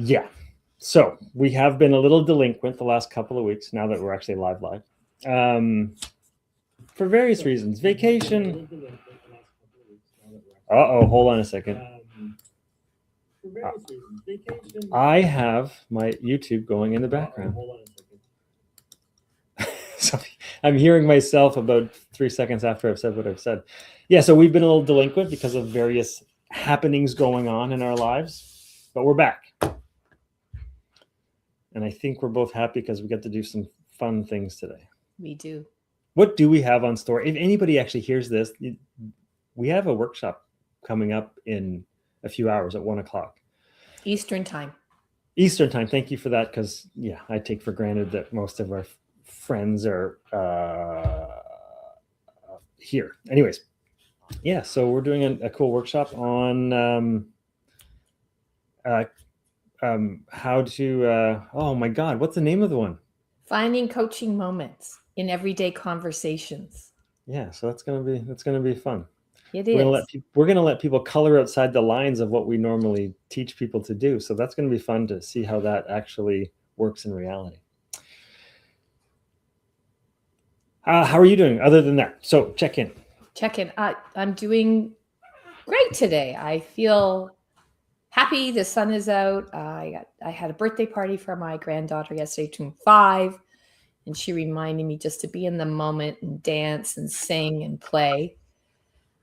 Yeah. So we have been a little delinquent the last couple of weeks now that we're actually live. For various reasons. Vacation. Uh-oh, hold on a second. I have my YouTube going in the background. So I'm hearing myself about 3 seconds after I've said what I've said. Yeah, so we've been a little delinquent because of various happenings going on in our lives, but we're back. And I think we're both happy because we got to do some fun things today. We do. What do we have on store? If anybody actually hears this, we have a workshop coming up in a few hours at 1:00. Eastern time. Eastern time. Thank you for that, because yeah, I take for granted that most of our friends are here. Anyways, yeah, so we're doing a cool workshop on how to oh my god, what's the name of the one? Finding coaching moments in everyday conversations. Yeah, so that's gonna be fun. It We're gonna let people color outside the lines of what we normally teach people to do. So that's gonna be fun to see how that actually works in reality. How are you doing other than that? So check in. I'm doing great today. I feel happy. The sun is out. I had a birthday party for my granddaughter yesterday, turned 5, and she reminded me just to be in the moment and dance and sing and play.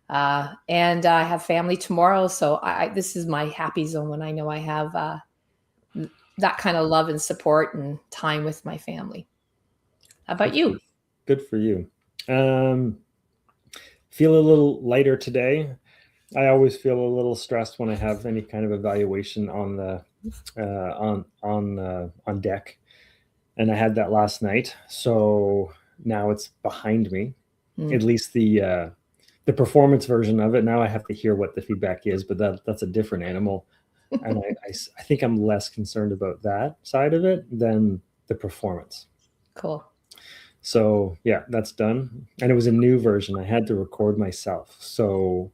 And I have family tomorrow, so this is my happy zone when I know I have that kind of love and support and time with my family. How about you? Good for you. Feel a little lighter today. I always feel a little stressed when I have any kind of evaluation on the on deck, and I had that last night. So now it's behind me. At least the performance version of it. Now I have to hear what the feedback is, but that's a different animal. And I think I'm less concerned about that side of it than the performance. Cool. So yeah, that's done. And it was a new version. I had to record myself. So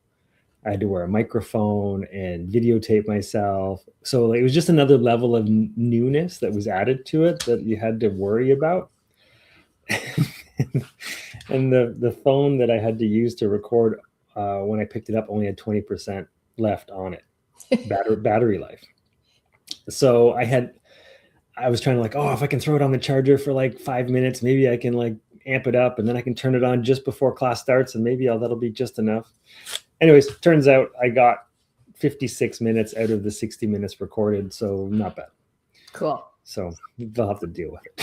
I had to wear a microphone and videotape myself. So it was just another level of newness that was added to it that you had to worry about. And the phone that I had to use to record when I picked it up only had 20% left on it, battery life. So I was trying to if I can throw it on the charger for like 5 minutes, maybe I can like amp it up, and then I can turn it on just before class starts, and maybe that'll be just enough. Anyways, turns out I got 56 minutes out of the 60 minutes recorded, so not bad. Cool. So they'll have to deal with it.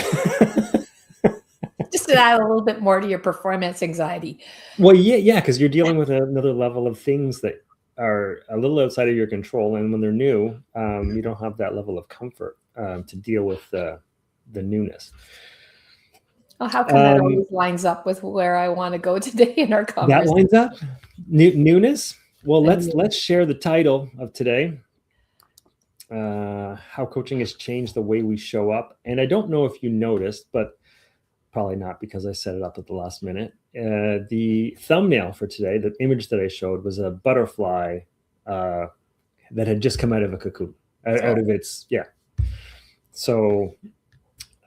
Just to add a little bit more to your performance anxiety. Well, yeah, because you're dealing with another level of things that are a little outside of your control, and when they're new, you don't have that level of comfort to deal with the newness. Well, how come that always lines up with where I want to go today in our conversation? That lines up? Newness? Well, let's share the title of today. How coaching has changed the way we show up. And I don't know if you noticed, but probably not because I set it up at the last minute. The thumbnail for today, the image that I showed, was a butterfly that had just come out of a cocoon, out of its, yeah. So,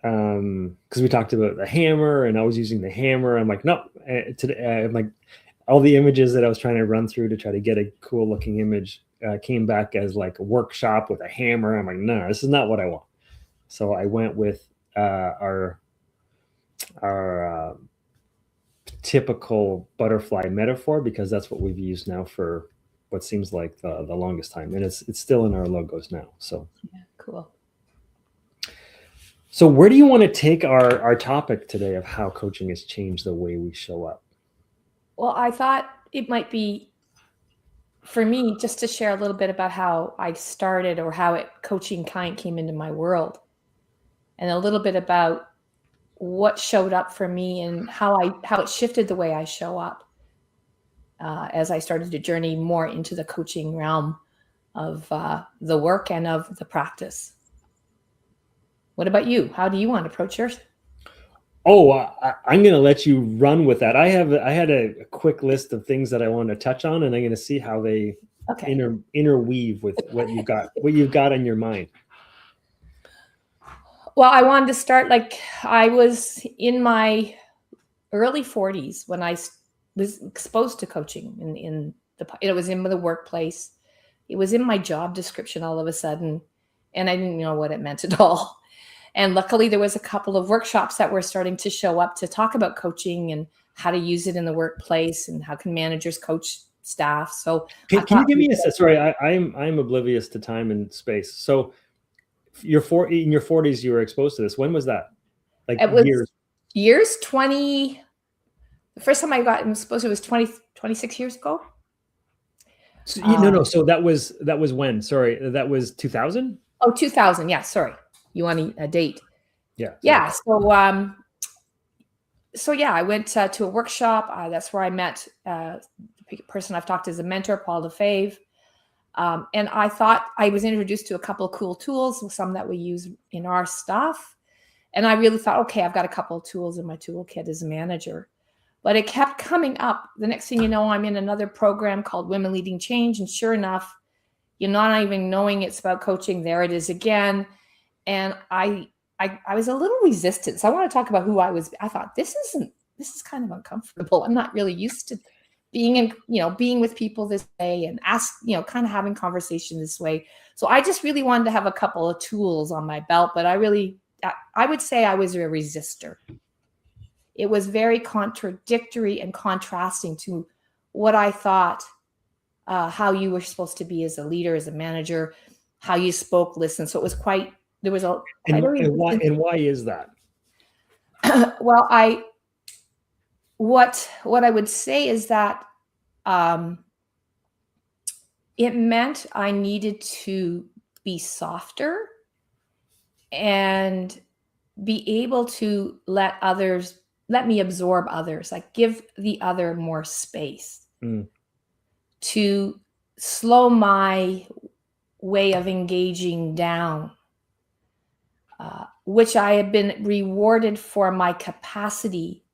because we talked about the hammer and I was using the hammer, I'm like, no, today, I'm like, all the images that I was trying to run through to try to get a cool looking image came back as like a workshop with a hammer. I'm like, no, this is not what I want. So I went with our typical butterfly metaphor, because that's what we've used now for what seems like the longest time, and it's still in our logos now. So yeah, cool. So where do you want to take our topic today of how coaching has changed the way we show up? Well, I thought it might be for me just to share a little bit about how I started, or how coaching kind came into my world, and a little bit about what showed up for me and how it shifted the way I show up as I started to journey more into the coaching realm of the work and of the practice. What about you? How do you want to approach yours? Oh, I'm going to let you run with that. I had a quick list of things that I want to touch on, and I'm going to see how they interweave with what you've got on your mind. Well, I wanted to start, like, I was in my early 40s when was exposed to coaching it was in the workplace. It was in my job description all of a sudden, and I didn't know what it meant at all. And luckily there was a couple of workshops that were starting to show up to talk about coaching and how to use it in the workplace and how can managers coach staff. So can you give me a sorry, I'm oblivious to time and space. So in your 40s you were exposed to this. When was that? Like it was years 20. The first time I got exposed, it was 26 years ago. So, no. So that was when? Sorry, that was 2000. Oh, 2000. Yeah, sorry. You want a date? Yeah. Sorry. Yeah. So yeah, I went to a workshop. That's where I met the person I've talked to as a mentor, Paul Lefebvre. And I thought I was introduced to a couple of cool tools, some that we use in our stuff. And I really thought, okay, I've got a couple of tools in my toolkit as a manager. But it kept coming up. The next thing you know, I'm in another program called Women Leading Change. And sure enough, you're not even knowing it's about coaching. There it is again. And I was a little resistant. So I want to talk about who I was. I thought, this is kind of uncomfortable. I'm not really used to being with people this way and kind of having conversation this way. So I just really wanted to have a couple of tools on my belt, but I would say I was a resistor. It was very contradictory and contrasting to what I thought, how you were supposed to be as a leader, as a manager, how you spoke, listened. So it was there was a. And why is that? Well, what I would say is that it meant I needed to be softer and be able to let me absorb others, like give the other more space, to slow my way of engaging down, which I have been rewarded for my capacity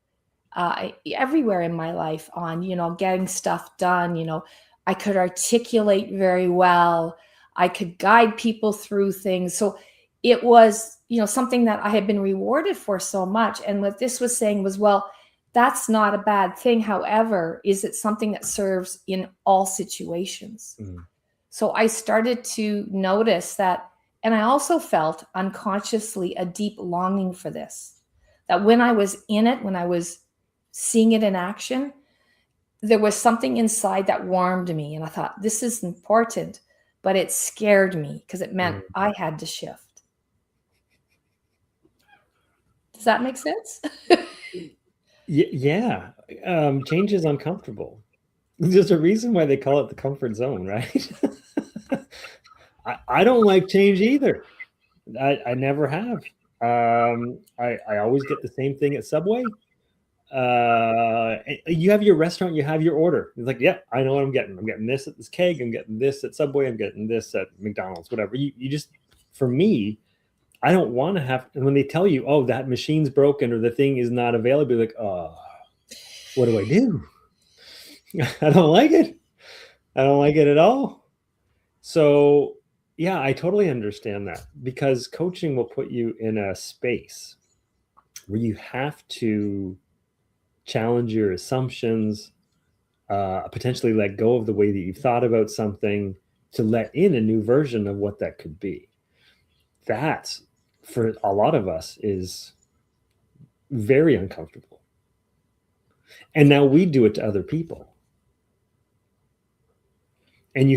everywhere in my life on, getting stuff done. I could articulate very well. I could guide people through things. So it was, something that I had been rewarded for so much. And what this was saying was, well, that's not a bad thing. However, is it something that serves in all situations? Mm. So I started to notice that, and I also felt unconsciously a deep longing for this, that when I was in it, when I was seeing it in action, there was something inside that warmed me. And I thought, this is important, but it scared me because it meant I had to shift. Does that make sense? Yeah. Change is uncomfortable. There's a reason why they call it the comfort zone, right? I don't like change either. I never have. I always get the same thing at Subway. You have your restaurant, you have your order. It's like, yeah, I know what I'm getting. I'm getting this at this keg. I'm getting this at Subway. I'm getting this at McDonald's, whatever. You just, for me, I don't want to have, and when they tell you, oh, that machine's broken or the thing is not available, you're like, oh, what do I do? I don't like it. I don't like it at all. So yeah, I totally understand that, because coaching will put you in a space where you have to challenge your assumptions, potentially let go of the way that you've thought about something to let in a new version of what that could be. That, for a lot of us, is very uncomfortable. And now we do it to other people. And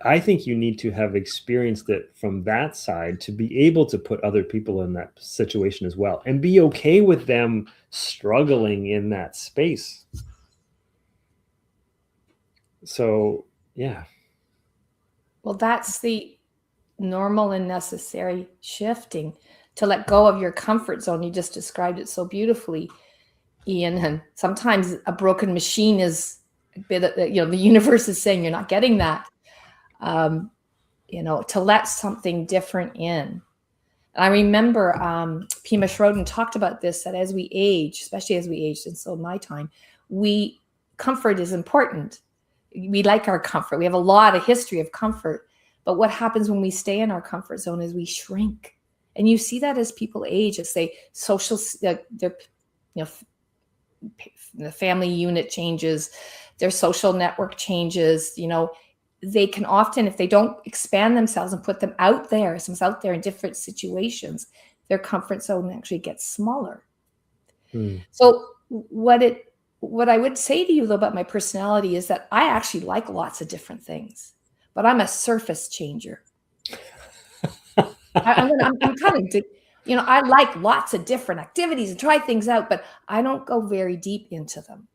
I think you need to have experienced it from that side to be able to put other people in that situation as well and be okay with them struggling in that space. So, yeah. Well, that's the normal and necessary shifting, to let go of your comfort zone. You just described it so beautifully, Ian. And sometimes a broken machine is a bit of, the universe is saying you're not getting that, to let something different in. I remember Pema Chödrön talked about this, that as we age, especially as we aged, and so my time, comfort is important. We like our comfort. We have a lot of history of comfort. But what happens when we stay in our comfort zone is we shrink And you see that as people age, as they their, the family unit changes, their social network changes, they can often, if they don't expand themselves and put themselves out there in different situations, their comfort zone actually gets smaller. So what I would say to you though about my personality is that I actually like lots of different things, but I'm a surface changer. I'm kind of, I like lots of different activities and try things out, but I don't go very deep into them.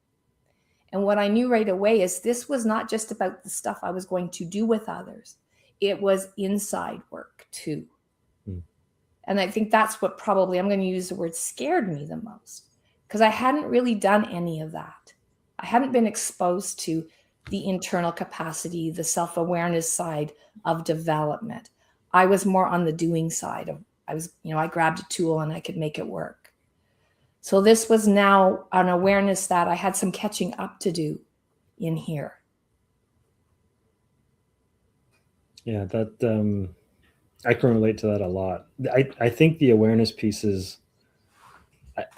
And what I knew right away is this was not just about the stuff I was going to do with others. It was inside work too. And I think that's what probably, I'm going to use the word, scared me the most, because I hadn't really done any of that. I hadn't been exposed to the internal capacity, the self-awareness side of development. I was more on the doing side. I grabbed a tool and I could make it work. So this was now an awareness that I had some catching up to do in here. Yeah, that I can relate to that a lot. I think the awareness piece is,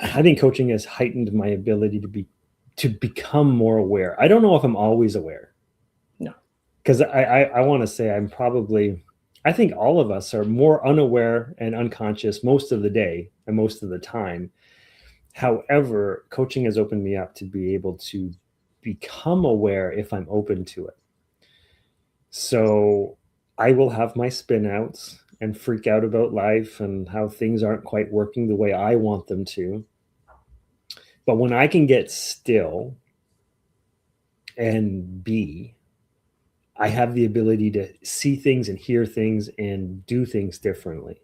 I think coaching has heightened my ability to become more aware. I don't know if I'm always aware. No. Because I want to say I think all of us are more unaware and unconscious most of the day and most of the time. However, coaching has opened me up to be able to become aware if I'm open to it. So I will have my spin outs and freak out about life and how things aren't quite working the way I want them to. But when I can get still and be, I have the ability to see things and hear things and do things differently.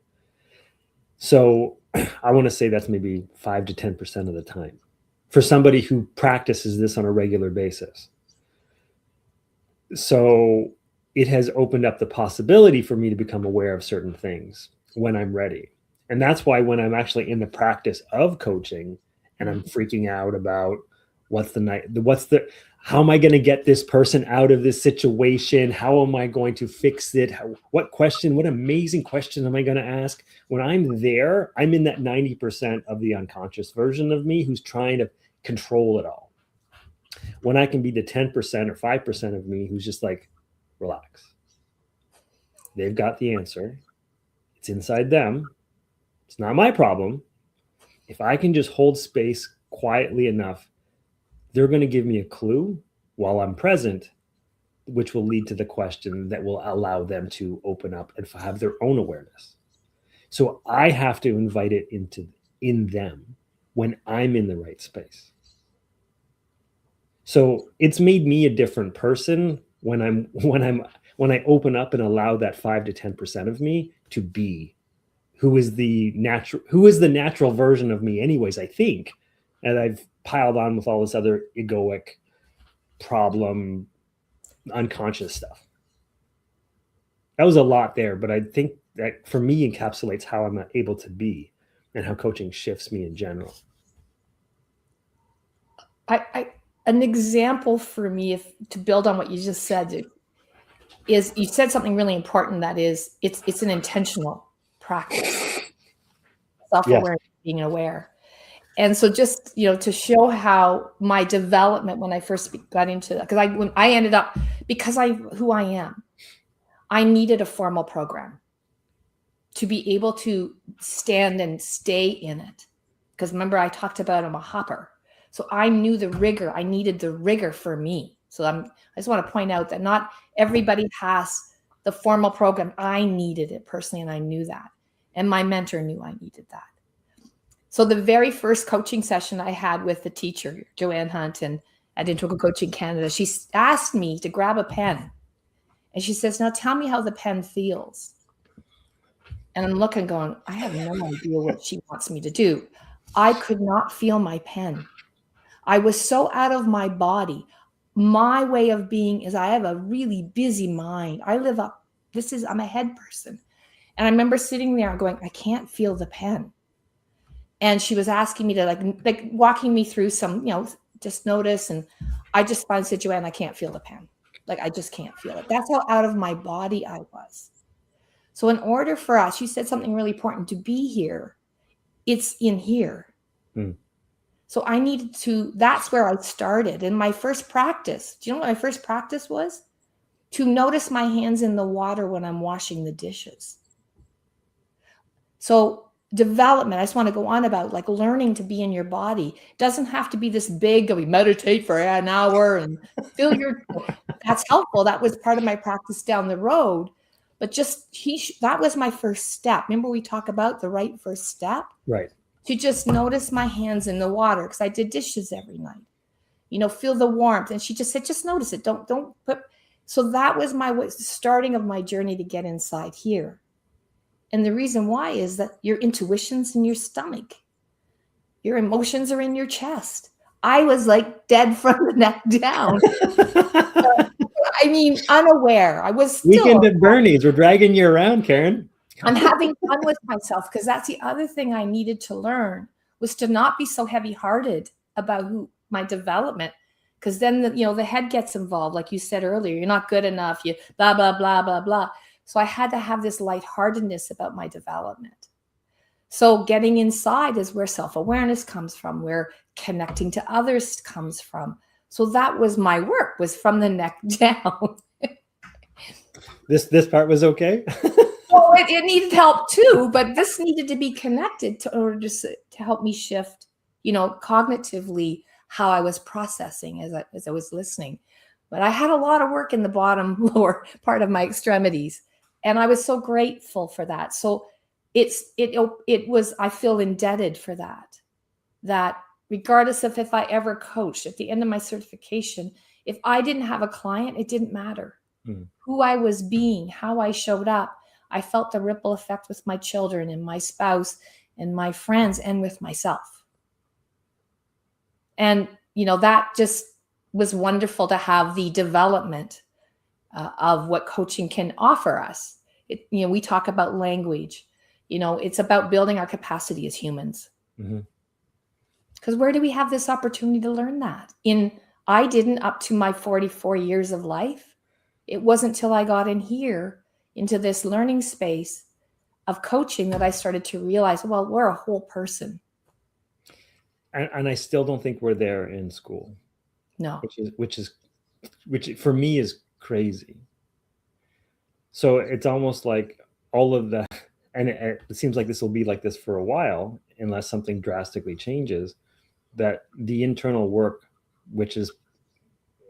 So I want to say that's maybe 5 to 10% of the time for somebody who practices this on a regular basis. So it has opened up the possibility for me to become aware of certain things when I'm ready. And that's why when I'm actually in the practice of coaching and I'm freaking out about how am I going to get this person out of this situation? How am I going to fix it? What amazing question am I going to ask? When I'm there, I'm in that 90% of the unconscious version of me who's trying to control it all. When I can be the 10% or 5% of me who's just like, relax. They've got the answer. It's inside them. It's not my problem. If I can just hold space quietly enough, they're going to give me a clue while I'm present, which will lead to the question that will allow them to open up and have their own awareness. So I have to invite it in them when I'm in the right space. So it's made me a different person when I open up and allow that 5 to 10% of me to be who is the natural version of me anyways, I think. And I've piled on with all this other egoic problem, unconscious stuff. That was a lot there, but I think that for me encapsulates how I'm able to be and how coaching shifts me in general. An example for me, to build on what you just said, is you said something really important. That is, it's an intentional practice, self-awareness, being aware. And so just, to show how my development when I first got into that, when I ended up, because who I am, I needed a formal program to be able to stand and stay in it. Because remember, I talked about I'm a hopper. So I knew the rigor. I needed the rigor for me. So I just want to point out that not everybody has the formal program. I needed it personally, and I knew that. And my mentor knew I needed that. So the very first coaching session I had with the teacher, Joanne Hunt, and at Integral Coaching Canada, she asked me to grab a pen. And she says, now tell me how the pen feels. And I'm looking going, I have no idea what she wants me to do. I could not feel my pen. I was so out of my body. My way of being is I have a really busy mind. I'm a head person. And I remember sitting there going, I can't feel the pen. And she was asking me to like walking me through some, just notice. And I just finally said, Joanne, I can't feel the pen. Like, I just can't feel it. That's how out of my body I was. So in order for us, you said something really important, to be here, it's in here. Mm. So I needed to, that's where I started. And my first practice, do you know what my first practice was? To notice my hands in the water when I'm washing the dishes. So development, I just want to go on about like learning to be in your body. It doesn't have to be this big, we meditate for an hour and feel your, that's helpful. That was part of my practice down the road. But just that was my first step. Remember we talk about the right first step? Right. To just notice my hands in the water, because I did dishes every night. Feel the warmth. And she just said, just notice it. Don't put. So that was my starting of my journey to get inside here. And the reason why is that your intuition's in your stomach. Your emotions are in your chest. I was like dead from the neck down. I mean, unaware. I was still. Weekend at Bernie's. We're dragging you around, Karen. I'm having fun with myself, because that's the other thing I needed to learn, was to not be so heavy-hearted about my development, because then the head gets involved, like you said earlier. You're not good enough. You blah blah blah blah blah. So I had to have this lightheartedness about my development. So getting inside is where self-awareness comes from, where connecting to others comes from. So that was my work, was from the neck down. This part was okay. Well, it needed help too, but this needed to be connected in order to help me shift, cognitively how I was processing as I was listening. But I had a lot of work in the bottom lower part of my extremities, and I was so grateful for that. So it was, I feel indebted for that. That regardless of if I ever coached at the end of my certification, if I didn't have a client, it didn't matter. Who I was being, how I showed up. I felt the ripple effect with my children and my spouse and my friends and with myself. And, that just was wonderful to have the development of what coaching can offer us. We talk about language, it's about building our capacity as humans. Because where do we have this opportunity to learn that? I didn't up to my 44 years of life. It wasn't till I got in here into this learning space of coaching that I started to realize, well, we're a whole person. And I still don't think we're there in school. No. Which for me is crazy. So it's almost like all of that, and it seems like this will be like this for a while, unless something drastically changes, that the internal work, which is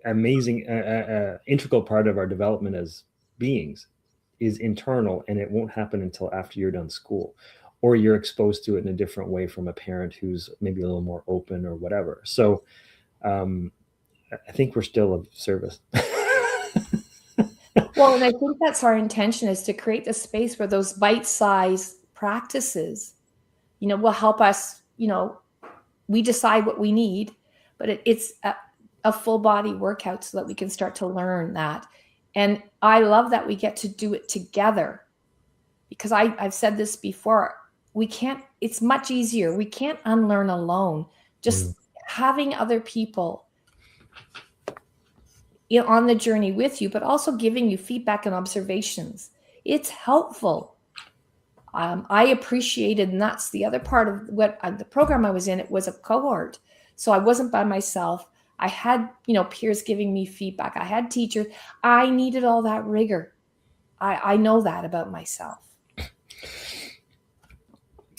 amazing, integral part of our development as beings, is internal, and it won't happen until after you're done school, or you're exposed to it in a different way from a parent who's maybe a little more open or whatever. So I think we're still of service. Well, and I think that's our intention, is to create the space where those bite-sized practices, will help us, we decide what we need, but it's a full body workout so that we can start to learn that. And I love that we get to do it together, because I've said this before. It's much easier. We can't unlearn alone. Just having other people on the journey with you, but also giving you feedback and observations. It's helpful. I appreciated, and that's the other part of what the program I was in. It was a cohort. So I wasn't by myself. I had, peers giving me feedback. I had teachers. I needed all that rigor. I know that about myself.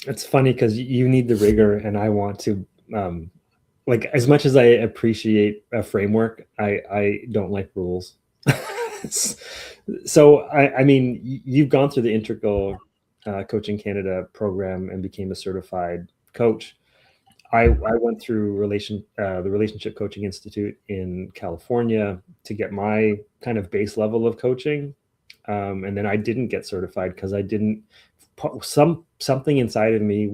It's funny because you need the rigor, and I want to, like, as much as I appreciate a framework, I don't like rules. So, I mean, you've gone through the Integral Coaching Canada program and became a certified coach. I went through the Relationship Coaching Institute in California to get my kind of base level of coaching. And then I didn't get certified because something inside of me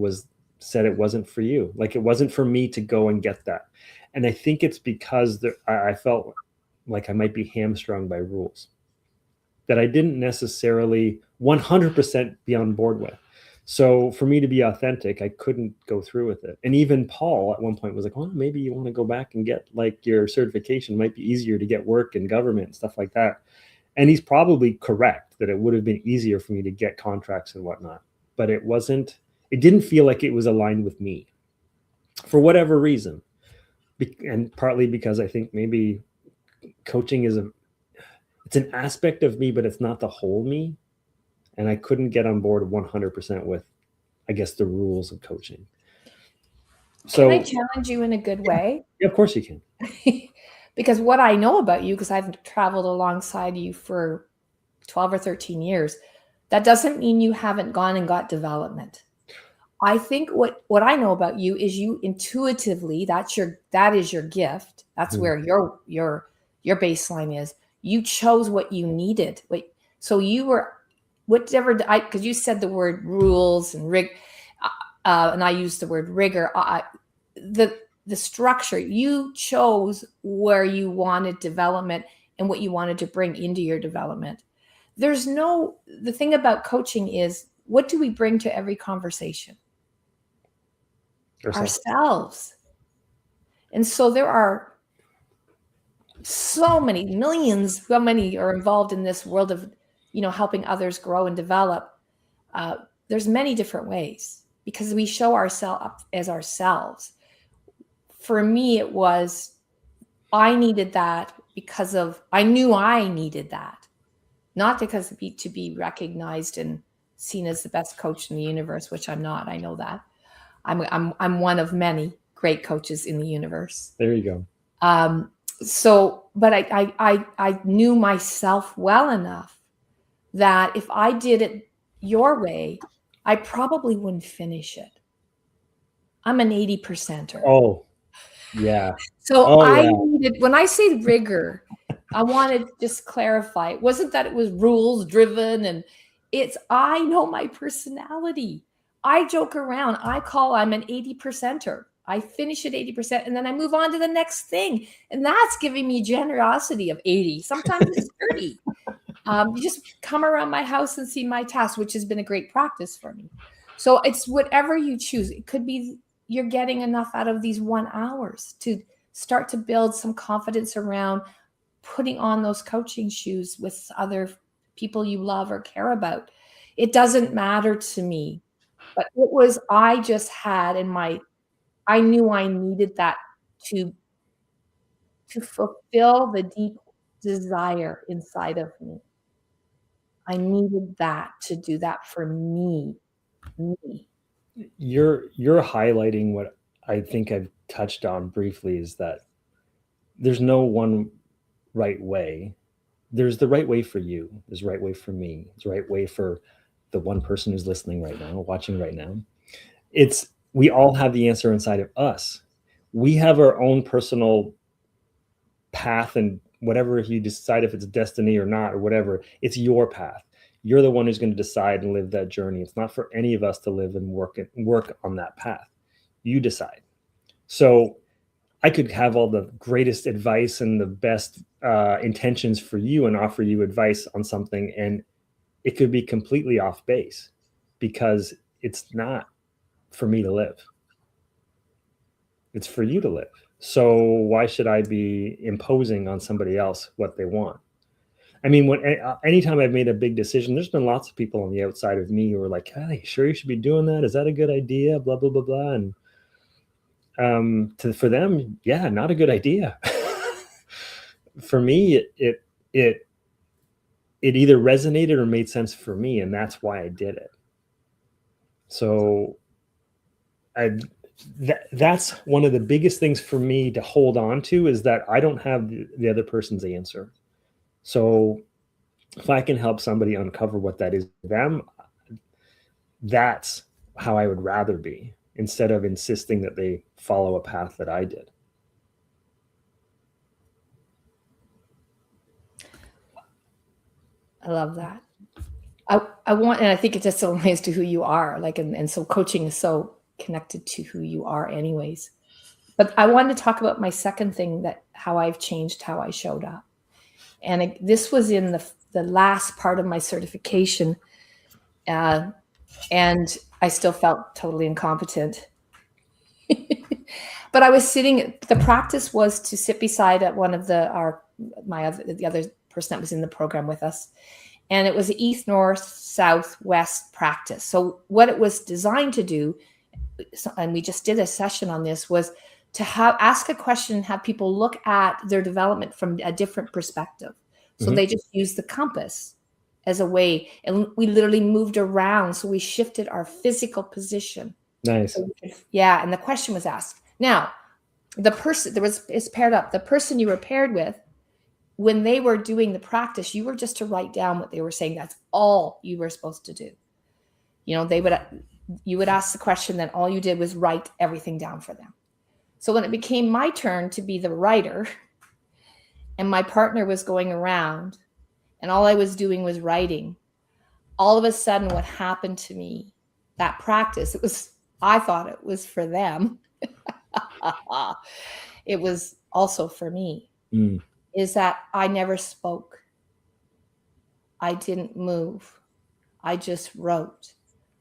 said it wasn't for you. Like, it wasn't for me to go and get that. And I think it's because I felt like I might be hamstrung by rules that I didn't necessarily 100% be on board with. So for me to be authentic, I couldn't go through with it. And even Paul at one point was like, well, maybe you want to go back and get like your certification. It might be easier to get work in government and stuff like that. And he's probably correct that it would have been easier for me to get contracts and whatnot, but it didn't feel like it was aligned with me for whatever reason. And partly because I think maybe coaching it's an aspect of me, but it's not the whole me. And I couldn't get on board 100% with, I guess, the rules of coaching. So, can I challenge you in a good way? Yeah, of course you can. Because what I know about you, because I've traveled alongside you for 12 or 13 years, that doesn't mean you haven't gone and got development. I think what I know about you is you intuitively, that is your gift. That's where your baseline is. You chose what you needed. So you were whatever, because you said the word rules and and I used the word rigor. The structure, you chose where you wanted development and what you wanted to bring into your development. The thing about coaching is, what do we bring to every conversation? Ourselves. And so there are so many millions, how many are involved in this world of, helping others grow and develop. There's many different ways because we show ourselves up as ourselves. For me, it was, I needed that because I knew I needed that, not because to be recognized and seen as the best coach in the universe, which I'm not. I know that. I'm one of many great coaches in the universe. There you go. But I knew myself well enough that if I did it your way, I probably wouldn't finish it. I'm an 80%er. Oh, yeah. So needed, when I say rigor, I want to just clarify. It wasn't that it was rules driven, and I know my personality. I joke around. I'm an 80%er. I finish at 80% and then I move on to the next thing. And that's giving me generosity of 80. Sometimes it's 30. You just come around my house and see my tasks, which has been a great practice for me. So it's whatever you choose. It could be you're getting enough out of these 1 hours to start to build some confidence around putting on those coaching shoes with other people you love or care about. It doesn't matter to me, but it was, I just had I knew I needed that to fulfill the deep desire inside of me. I needed that to do that for me. You're highlighting what I think I've touched on briefly, is that there's no one right way. There's the right way for you. There's the right way for me. There's the right way for the one person who's listening right now, watching right now. We all have the answer inside of us. We have our own personal path, and whatever you decide, if it's destiny or not, or whatever, it's your path. You're the one who's going to decide and live that journey. It's not for any of us to live and work on that path. You decide. So I could have all the greatest advice and the best intentions for you and offer you advice on something, and it could be completely off base because it's not for me to live. It's for you to live. So why should I be imposing on somebody else what they want? I mean, anytime I've made a big decision, there's been lots of people on the outside of me who are like, "Hey, sure you should be doing that? Is that a good idea?" Blah blah blah blah. And for them, yeah, not a good idea. For me, it either resonated or made sense for me, and that's why I did it. So that's one of the biggest things for me to hold on to, is that I don't have the other person's answer. So if I can help somebody uncover what that is for them, that's how I would rather be, instead of insisting that they follow a path that I did. I love that. I want, and I think it just aligns to who you are. And so coaching is so connected to who you are anyways. But I wanted to talk about my second thing, that how I've changed how I showed up. And this was in the last part of my certification. And I still felt totally incompetent. But I was the practice was to sit beside one of the other person that was in the program with us. And it was an east, north, south, west practice. So what it was designed to do, and we just did a session on this, was to ask a question and have people look at their development from a different perspective. So they just used the compass as a way, and we literally moved around. So we shifted our physical position. Nice. So yeah. And the question was asked. Now, the person it's paired up. The person you were paired with, when they were doing the practice, you were just to write down what they were saying. That's all you were supposed to do. You know, you would ask the question, then all you did was write everything down for them. So when it became my turn to be the writer, and my partner was going around, and all I was doing was writing, all of a sudden what happened to me, that practice, I thought it was for them. It was also for me. Is that I never spoke. I didn't move. I just wrote.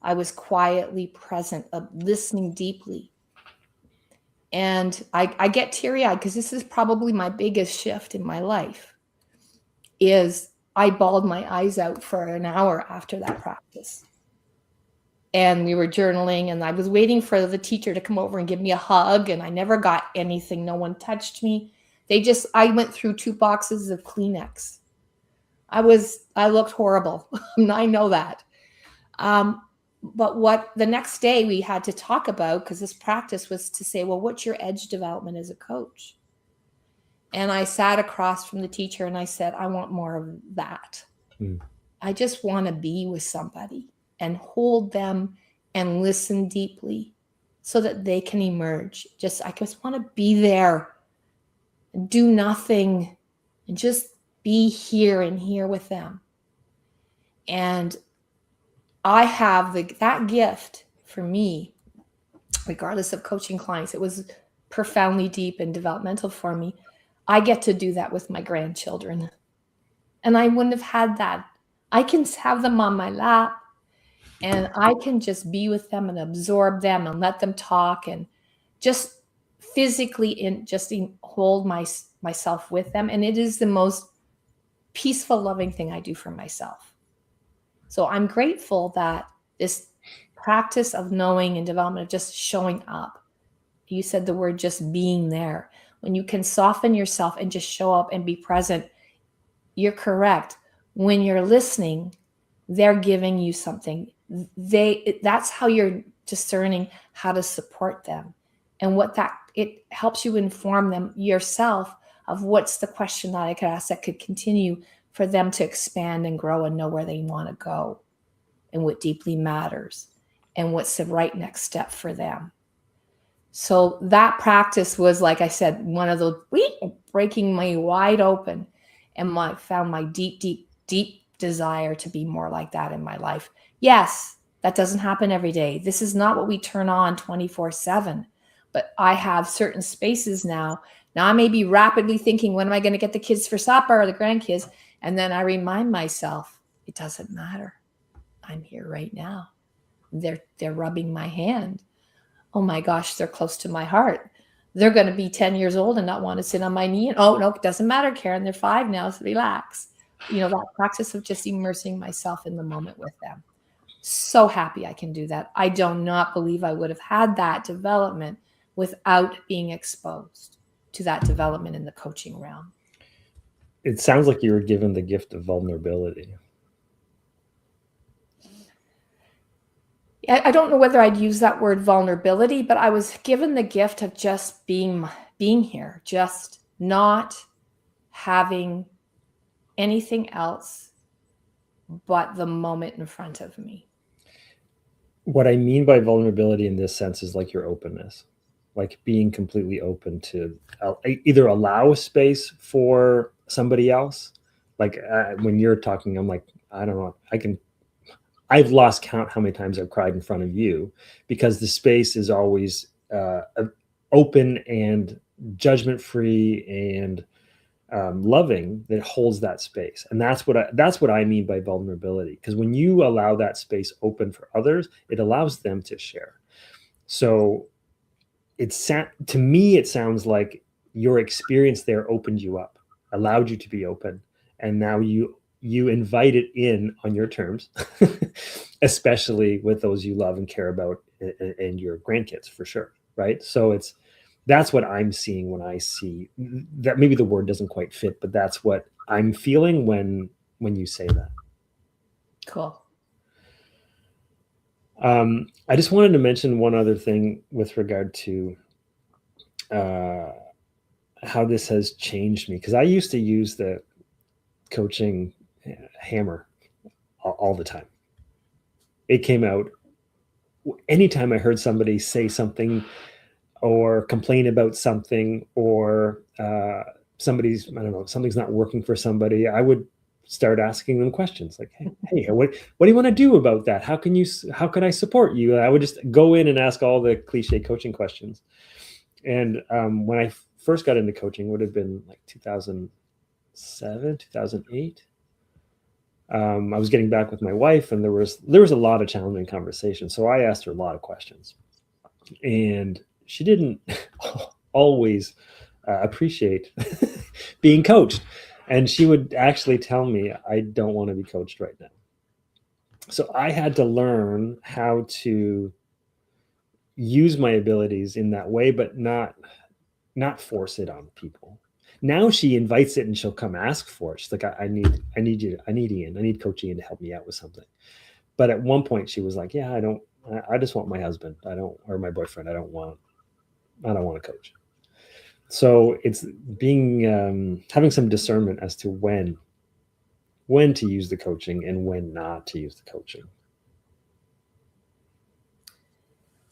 I was quietly present, listening deeply. And I get teary-eyed because this is probably my biggest shift in my life, is I bawled my eyes out for an hour after that practice. And we were journaling, and I was waiting for the teacher to come over and give me a hug, and I never got anything. No one touched me. I went through 2 boxes of Kleenex. I looked horrible. I know that. But the next day we had to talk about, because this practice was to say, well, what's your edge development as a coach? And I sat across from the teacher and I said, I want more of that. I just want to be with somebody and hold them and listen deeply so that they can emerge. I just want to be there. Do nothing and just be here and here with them. And I have that gift for me, regardless of coaching clients. It was profoundly deep and developmental for me. I get to do that with my grandchildren. And I wouldn't have had that. I can have them on my lap, and I can just be with them and absorb them and let them talk and just physically hold myself with them. And it is the most peaceful, loving thing I do for myself. So I'm grateful that this practice of knowing and development of just showing up, you said the word just being there. When you can soften yourself and just show up and be present, you're correct. When you're listening, they're giving you something. That's how you're discerning how to support them. And it helps you inform them yourself of what's the question that I could ask that could continue for them to expand and grow and know where they want to go and what deeply matters and what's the right next step for them. So that practice was, like I said, one of those breaking me wide open, and found my deep, deep, deep desire to be more like that in my life. Yes, that doesn't happen every day. This is not what we turn on 24/7, but I have certain spaces now. Now I may be rapidly thinking, when am I going to get the kids for supper or the grandkids? And then I remind myself, it doesn't matter. I'm here right now. They're rubbing my hand. Oh my gosh, they're close to my heart. They're going to be 10 years old and not want to sit on my knee. And oh no, it doesn't matter, Karen. They're 5 now, so relax. That practice of just immersing myself in the moment with them. So happy I can do that. I do not believe I would have had that development without being exposed to that development in the coaching realm. It sounds like you were given the gift of vulnerability. I don't know whether I'd use that word vulnerability, but I was given the gift of just being here, just not having anything else but the moment in front of me. What I mean by vulnerability in this sense is like your openness, like being completely open to either allow space for somebody else. Like when you're talking, I'm like, I don't know, I've lost count how many times I've cried in front of you, because the space is always open and judgment-free and loving, that holds that space. And that's what I mean by vulnerability. Because when you allow that space open for others, it allows them to share. So to me, it sounds like your experience there opened you up, allowed you to be open, And now you invite it in on your terms, especially with those you love and care about and your grandkids, for sure. Right. So that's what I'm seeing when I see that. Maybe the word doesn't quite fit, but that's what I'm feeling when you say that. Cool. I just wanted to mention one other thing with regard to how this has changed me, because I used to use the coaching hammer all the time. It came out anytime I heard somebody say something or complain about something, or something's not working for somebody. I would start asking them questions like, hey, what do you want to do about that? How could I support you? I would just go in and ask all the cliche coaching questions. And when I first got into coaching, would have been like 2007, 2008. I was getting back with my wife, and there was a lot of challenging conversations. So I asked her a lot of questions, and she didn't always appreciate being coached. And she would actually tell me, I don't want to be coached right now. So I had to learn how to use my abilities in that way, but not force it on people. Now she invites it and she'll come ask for it. She's like, I need Ian. I need Coach Ian to help me out with something. But at one point she was like, yeah, I just want my husband. Or my boyfriend. I don't want to coach. So it's being having some discernment as to when to use the coaching and when not to use the coaching.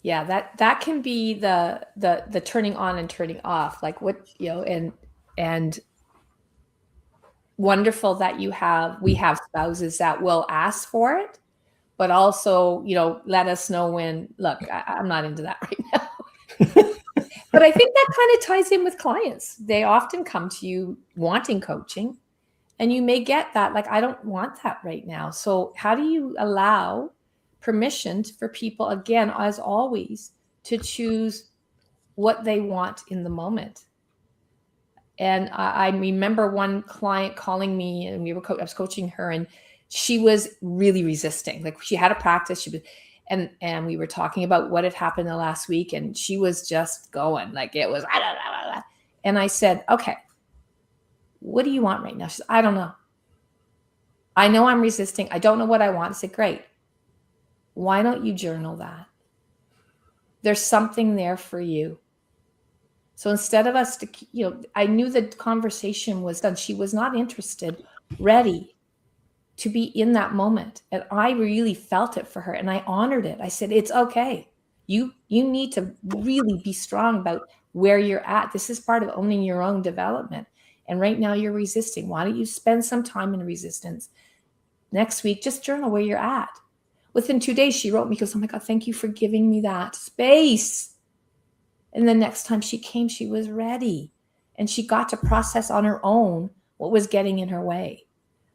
Yeah, that can be the turning on and turning off. Like what, and wonderful that we have spouses that will ask for it, but also, let us know when, look, I'm not into that right now. But I think that kind of ties in with clients. They often come to you wanting coaching, and you may get that, like, I don't want that right now. So how do you allow permission for people, again, as always, to choose what they want in the moment? And I remember one client calling me, and I was coaching her, and she was really resisting. Like, she had a practice, and we were talking about what had happened the last week, and she was just going like it was. And I said, okay, what do you want right now? She said, I don't know. I know I'm resisting. I don't know what I want. I said, great. Why don't you journal that? There's something there for you. So instead of us I knew the conversation was done. She was not interested, ready to be in that moment. And I really felt it for her, and I honored it. I said, it's okay. You need to really be strong about where you're at. This is part of owning your own development. And right now you're resisting. Why don't you spend some time in resistance? Next week, just journal where you're at. Within 2 days, she wrote me, goes, oh my God, thank you for giving me that space. And the next time she came, she was ready, and she got to process on her own what was getting in her way.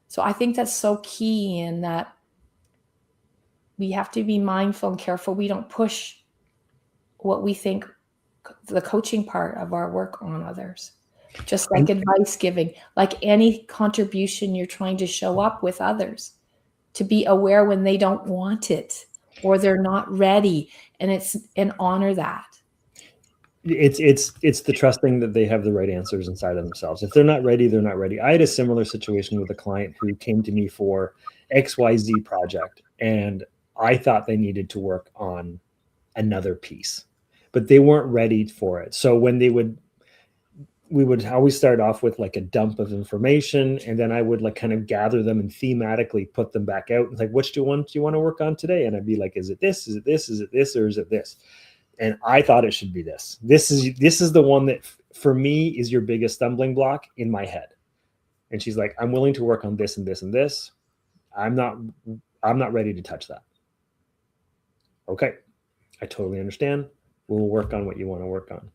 So I think that's so key, in that we have to be mindful and careful we don't push what we think the coaching part of our work on others. Just like advice giving, like any contribution you're trying to show up with others, to be aware when they don't want it or they're not ready, and honor that. It's the trusting that they have the right answers inside of themselves. If they're not ready, they're not ready. I had a similar situation with a client who came to me for XYZ project, and I thought they needed to work on another piece, but they weren't ready for it. So when we would always start off with like a dump of information, and then I would like kind of gather them and thematically put them back out. It's like, which do you want to work on today? And I'd be like, is it this? Is it this? Is it this? Or is it this? And I thought it should be this. This is the one that for me is your biggest stumbling block in my head. And she's like, I'm willing to work on this and this and this. I'm not ready to touch that. Okay. I totally understand. We'll work on what you want to work on.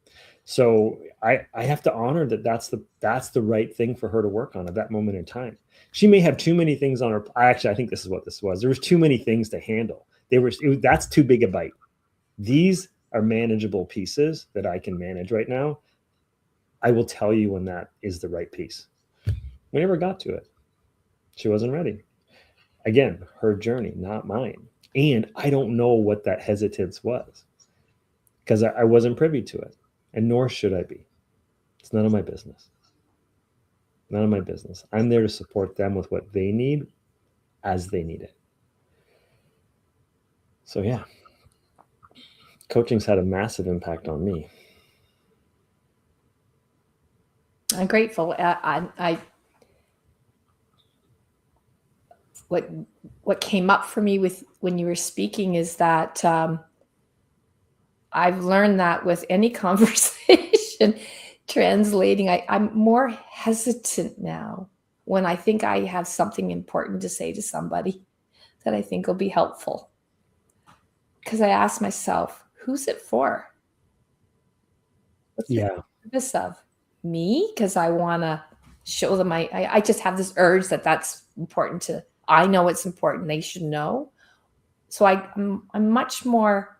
So I have to honor that that's the right thing for her to work on at that moment in time. She may have too many things on her. I think this is what this was. There was too many things to handle. That's too big a bite. These are manageable pieces that I can manage right now. I will tell you when that is the right piece. We never got to it. She wasn't ready. Again, her journey, not mine. And I don't know what that hesitance was because I wasn't privy to it, and nor should I be. It's none of my business. None of my business. I'm there to support them with what they need as they need it. So yeah, coaching's had a massive impact on me. I'm grateful. What came up for me with when you were speaking is that I've learned that with any conversation translating, I'm more hesitant now when I think I have something important to say to somebody that I think will be helpful. Because I ask myself, who's it for? What's the purpose of me? Because I want to show them I just have this urge that's important to, I know it's important. They should know. So I'm much more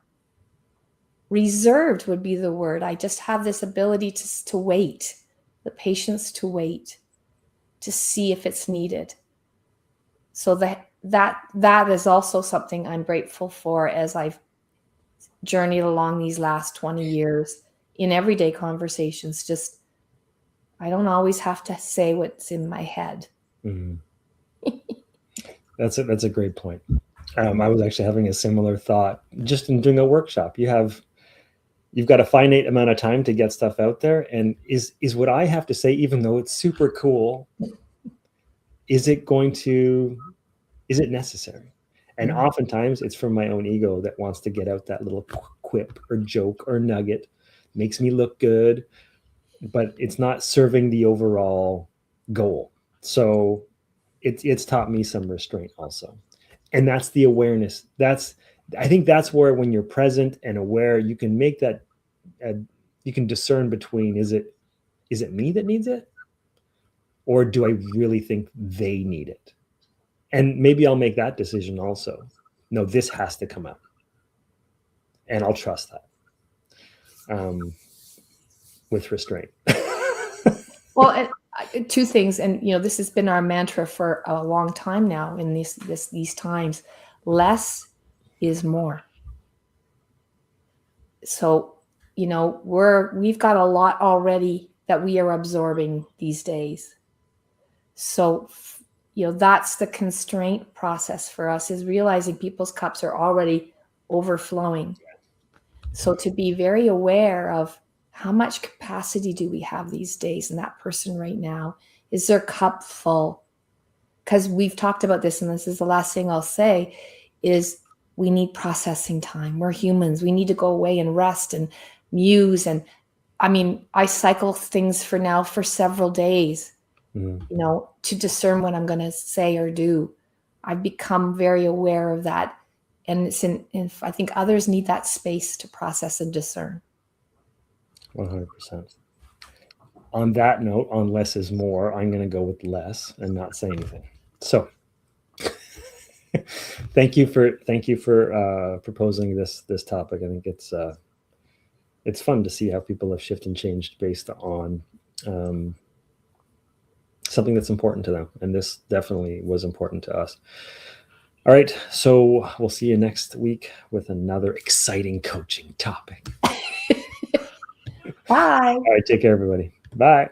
reserved would be the word. I just have this ability to wait, the patience to wait, to see if it's needed. So that is also something I'm grateful for as I've journeyed along these last 20 years in everyday conversations. Just, I don't always have to say what's in my head. Mm-hmm. That's a great point. I was actually having a similar thought just in doing a workshop. You've got a finite amount of time to get stuff out there. And is what I have to say, even though it's super cool, is it necessary? And oftentimes it's from my own ego that wants to get out that little quip or joke or nugget, makes me look good, but it's not serving the overall goal. So it's taught me some restraint also. And that's the awareness. I think that's where, when you're present and aware, you can make that, you can discern between, is it me that needs it? Or do I really think they need it? And maybe I'll make that decision also. No, this has to come out. And I'll trust that with restraint. Well, two things. And, this has been our mantra for a long time now in these times. Less is more. So, we've got a lot already that we are absorbing these days. So, that's the constraint process for us, is realizing people's cups are already overflowing. So to be very aware of how much capacity do we have these days in that person right now? Is their cup full? Because we've talked about this, and this is the last thing I'll say, is we need processing time. We're humans. We need to go away and rest and muse. And I cycle things for several days, to discern what I'm going to say or do. I've become very aware of that. And I think others need that space to process and discern. 100%. On that note, on less is more, I'm going to go with less and not say anything. So thank you for proposing this topic. I think it's fun to see how people have shifted and changed based on something that's important to them. And this definitely was important to us. All right. So we'll see you next week with another exciting coaching topic. Bye. All right. Take care, everybody. Bye.